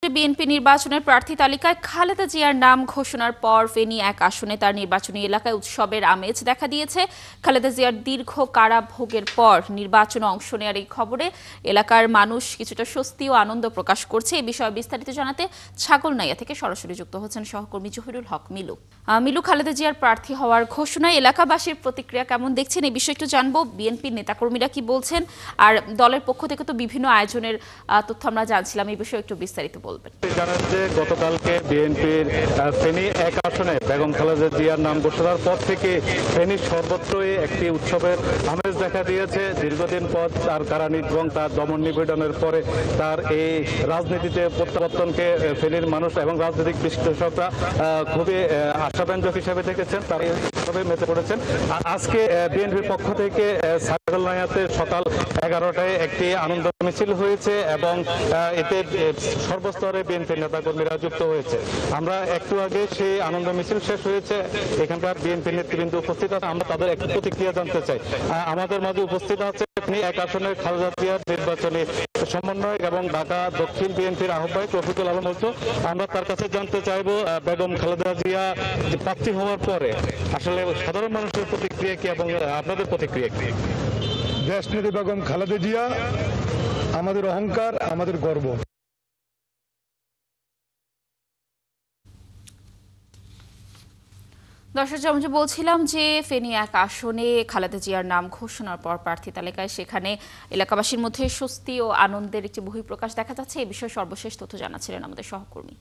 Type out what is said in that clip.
রাষ্ট্রীয় বিএনপি নির্বাচনের প্রার্থী তালিকায় খালেদা জিয়ার নাম ঘোষণার পর ফেনী এক আসনে তার নির্বাচনী এলাকায় উৎসবের আমেজ দেখা দিয়েছে। খালেদা জিয়ার দীর্ঘ কারাভোগের পর নির্বাচনে অংশ নেওয়ার এই খবরে এলাকার মানুষ কিছুটা স্বস্তি ও আনন্দ প্রকাশ করছে। এই বিষয়ে বিস্তারিত জানাতে ছাগলনাইয়া থেকে সরাসরি যুক্ত হচ্ছেন সহকর্মী জহিরুল হক মিলু। মিলু, খালেদা জিয়ার প্রার্থী হওয়ার ঘোষণায় এলাকাবাসীর প্রতিক্রিয়া কেমন দেখছেন, এই বিষয়ে একটু জানবো। বিএনপির নেতাকর্মীরা কি বলছেন, আর দলের পক্ষ থেকে তো বিভিন্ন আয়োজনের তথ্য আমরা জানছিলাম, এই বিষয়ে একটু বিস্তারিত বলবেন। জানেন যে গতকালকে বিএনপির ফেনী এক আসনে বেগম খালেদা জিয়ার নাম ঘোষণার পর থেকে ফেনীর সর্বত্রই একটি উৎসবের আমেজ দেখা দিয়েছে। দীর্ঘদিন পর তার কারানির্বাণ এবং তার দমন নিপীড়নের পরে তার এই রাজনীতিতে প্রত্যাবর্তনকে ফেনীর মানুষ এবং রাজনৈতিক বিশ্লেষকরা খুবই আশাব্যঞ্জক হিসেবে দেখেছেন, তারা এইভাবে মেতে পড়েছেন। আজকে বিএনপির পক্ষ থেকে ছাগলনাইয়াতে সকাল 11টায় একটি আনন্দ মিছিল হয়েছে এবং এতে সর্বস্তরে বিএনপির নেতাকর্মীরা যুক্ত হয়েছে। আমরা একটু আগে সেই আনন্দ মিছিল শেষ হয়েছে, এখানকার বিএনপি নেতৃবৃন্দ উপস্থিত আছে, আমরা তাদের একটু প্রতিক্রিয়া জানতে চাই। আমাদের মাঝে উপস্থিত আছে এক আসনের খালেদা জিয়ার নির্বাচনী সমন্বয়ক এবং ঢাকা দক্ষিণ বিএনপির আহ্বায়ক রফিকুল আলম। আমরা তার কাছে জানতে চাইবো বেগম খালেদা জিয়া প্রার্থী হওয়ার পরে আসলে সাধারণ মানুষের প্রতিক্রিয়া কি এবং আপনাদের প্রতিক্রিয়া কি? দেশনেত্রী বেগম খালেদা জিয়া আমাদের অহংকার, আমাদের গর্ব। দর্শক, যেমন বলছিলাম যে ফেনী এক আসনে খালেদা জিয়ার নাম ঘোষণার পর প্রার্থী তালিকায় সেখানে এলাকাবাসীর মধ্যে স্বস্তি ও আনন্দের একটি বহিঃপ্রকাশ দেখা যাচ্ছে। এই বিষয়ে সর্বশেষ তথ্য জানাচ্ছিলেন আমাদের সহকর্মী।